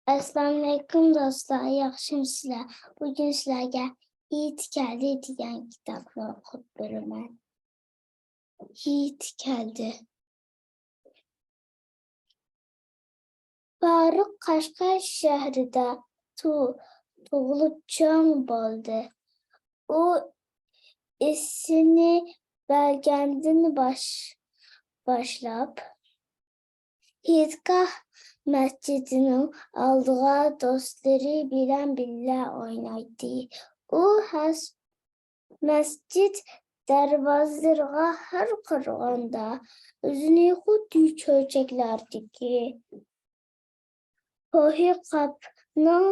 Assalamu alaikum dostlar, yaxşımısınızlar? Bugün sizlerge Yiğit Geldi degan kitobni o'qib beraman. Yiğit Geldi. Farruq Qashqar shahrida tug'ilib jon bo'ldi. U esini bilgandan boshlab Yiğitgah masjidining oldida do'stlari bilan birga o'ynaydi. U masjid darvozalariga har qaraganda o'zini xuddi cho'chaklardagi ko'hi qapning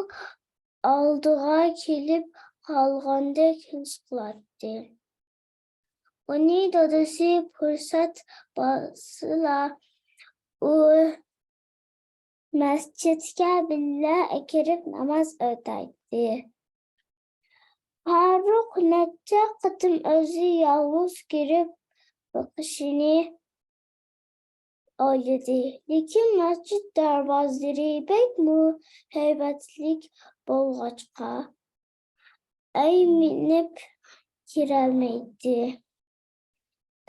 oldiga kelib qolgandek his qiladi. Uning dadasi fursat bo'lsa u masjidga birga kirib namoz o'qiydi. Farruq necha qatim o'zi yolg'iz kirib o'qishini o'yladi, lekin masjid darvozalari bek muhabbatli bo'lg'achqa aylanib kirolmaydi.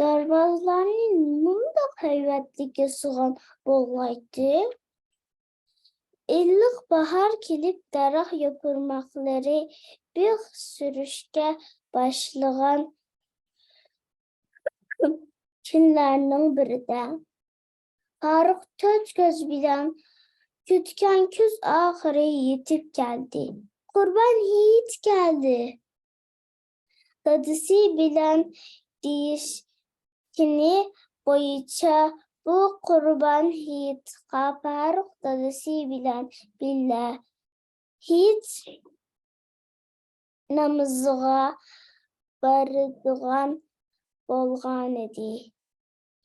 Darvozalarning bundoq haybatligi sig'on bo'lg'aydi. Illiq bahor kelib daraxt yapurmoqlari bix surishga boshlagan kunlarning birida Farruq to'rt ko'z bilan kutgan kuz oxiri yetib keldi. Qurbon Yiğit keldi. Dadasi bilan deyishgani bo'yicha bu Qurbon Yiğitga Farruq dadasi bilan birga Yiğit namoziga boradigan bo'lgan edi.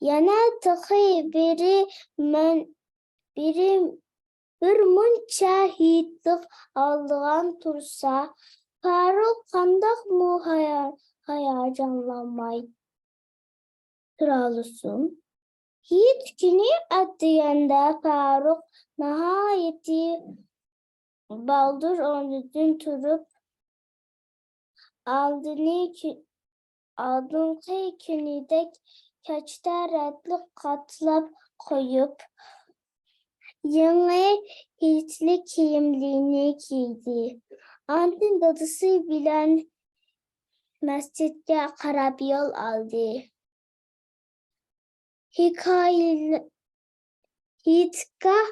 Yana tehi bir muncha Yiğitlik oldigan tursa, Farruq qandoq hayajonlanmay turolsin. Yiğit kuni atdiganda Farruq nihoyatda baldur o'rnidan turib, oldingi kunidek kechda ratlik qatlab qo'yib, yangi Yiğitlik kiyimlarini kiydi. Andin dadasi bilan masjidga qarab yo'l oldi. Yiğitgah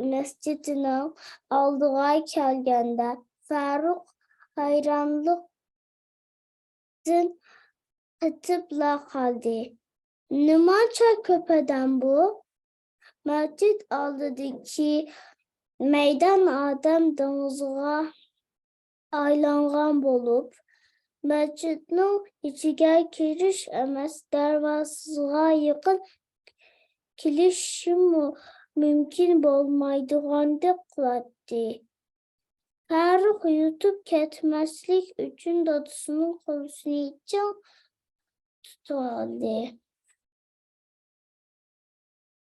masjidining oldiga kelganda Farruq hayronlikdan qotib qoldi. Nimacha ko'p odam bu? Masjid oldidagi maydon odam dengiziga aylangan bo'lib, masjidning ichiga kirish emas, darvozaga yaqin kelish mumkin bo'lmaydigandek qiladi. Farruq yutib ketmaslik uchun dadasining qo'lini chang tutdi.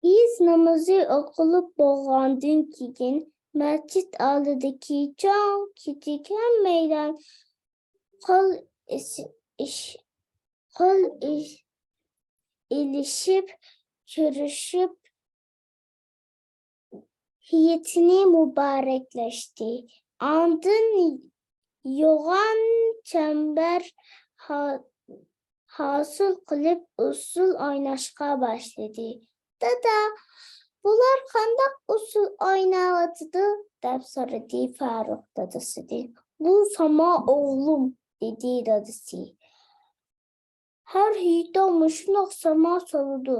Yiğit namozi o'qilib bo'lgandan keyin masjid oldidagi chang ketigan maydon qo'l ilishib ko'rishib Yiğitni muboraklashdi. Andin yo'g'on chambar hosil qilib usul o'ynashga boshladi. Dada, bular qandoq usul o'ynayotdi? deb so'radi Farruq dadasidan. Bu sama o'g'lim, dedi dadasi. Har yigitdan shundoq sama soladi.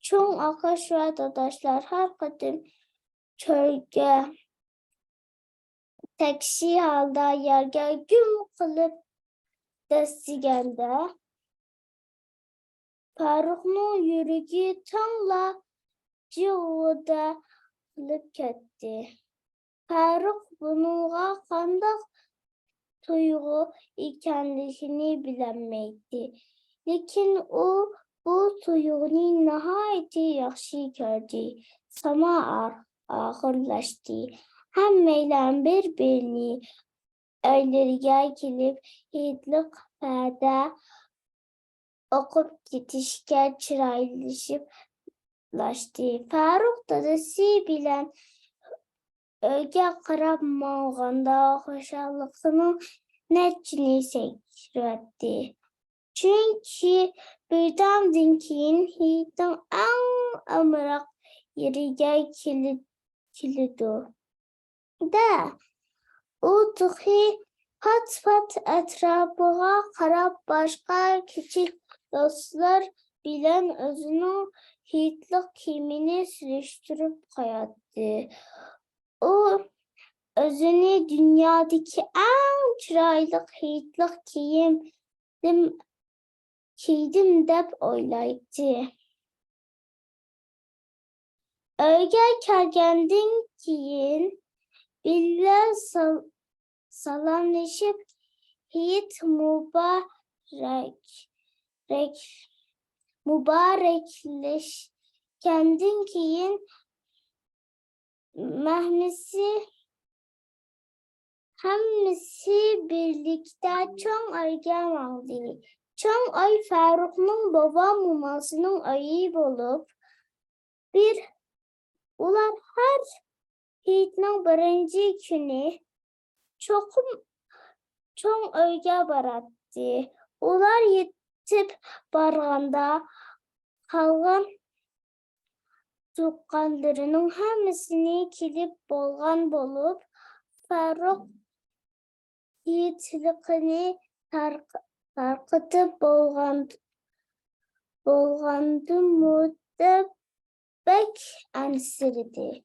Cho'ng akash va dadalar har qatim cho'lga taksi holda yerga gum qilib dastiganda Farruqning yuragi tongla jig'ida qilib ketdi. Farruq buningga qandoq tuyg'u ekanligini bilmaydi. Lekin u bu tuyg'uni nihoyatda yaxshi ko'rdi. Sama ağırlaştı. Hammeyle birbirini öyleriga kelip yiğitlik payda okup yetişken çıraylaştı. Faruk dadası bilen öge qarab mağanda hoşallıqsının netçini seçirdi. Çünkü birden keyin hiyitin en amıraq yeriga kilidu. Da o tıhi pat etrafına qarab başka küçük dostlar bilen özünün hiyitlik kimini sürüştürüp koyatdı. O özünü dünyadaki en çıraylı hiyitlik kiydim dep oylaydı. Öge kelgendin keyin billa salamlaşıp hiyit mübarekleş kendin keyin hemmisi birlikte çoğun ayga aldı. Çoğun ay Faruk'un baba mumasının ayı bulup ular her hiyitinin birinci günü çoğun ayga barattı. Ular yetip barganda kalgan tuqqanlarının hemmisini kilip bolgan bolup Faruk yiğitlikini tarqıtıp bolgandı müddət bek ansirdi.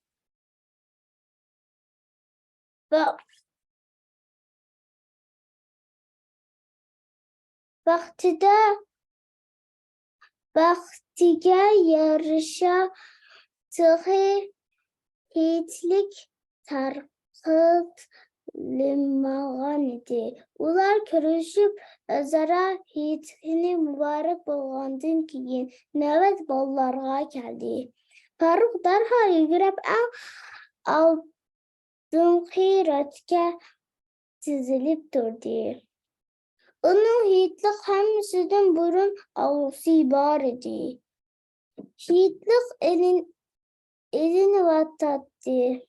Vaktiga yarışa tığı yiğitlik tarqıtılmağan idi. Ular körüşüp özara yiğitliğini mübarek bolgandan keyin növbet bollarga keldi. Faruk darhal yugurib aldınqı rötke tizilip durdu. Onun yiğitlik hemmisinden burun ağlısı bar idi. Yiğitlik elini vatattı.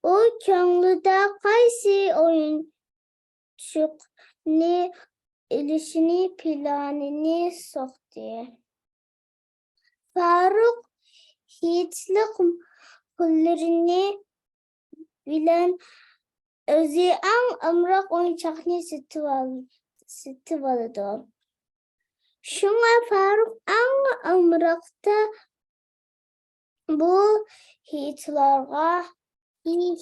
O köңlüde qaysi oyunçuqni ilişini planini soqdu. Faruk yiğitlik pullarını bilen özü en amraq oyuncaqni sitib aldı. Şuna Faruk en amraqda bu yiğitlarga hi.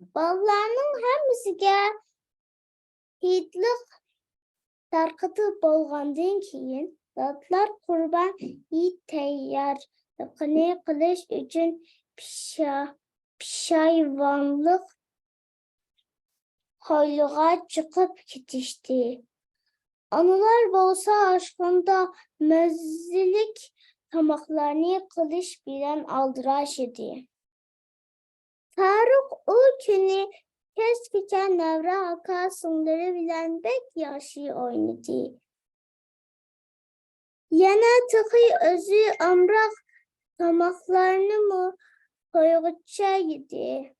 Ballarının hemisiga yiğitlik tarqıtıb bolgandan keyin zatlar qurban yiğit tayyorligini qilish uchun pishayvonlik hovliga chiqib ketishdi. Analar bolsa aşkında mezzilik tamaklarını qilish bilen aldıraş idi. Faruk o günü keskiken Nevra aka sınırı bilen bek yaşı oynadı. Yana tıkı özü amrak tamaklarını mı koyguça idi.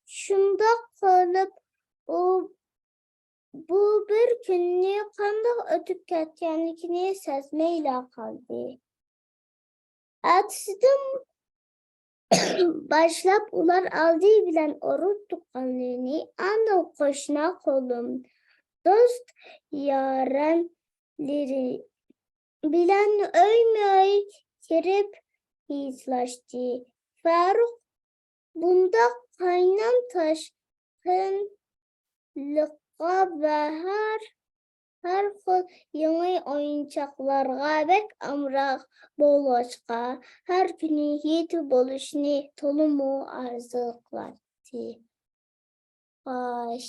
Şunda kalıp bu bir günü qandaq ötüp ketkenlikini sezmeyle kaldı. Ertesidən başlap ular aldığı bilen oruç tuqqanlarını anda koşuna kolum. Dost yarenleri bilen öymöy kirip hizlaştı. Faruk bunda kaynan taşkınlığa ve her xil yeni oyuncaqlarga bek amraq boluşqa her günü yetib boluşunu tolumu arzu qiladi. Xoş.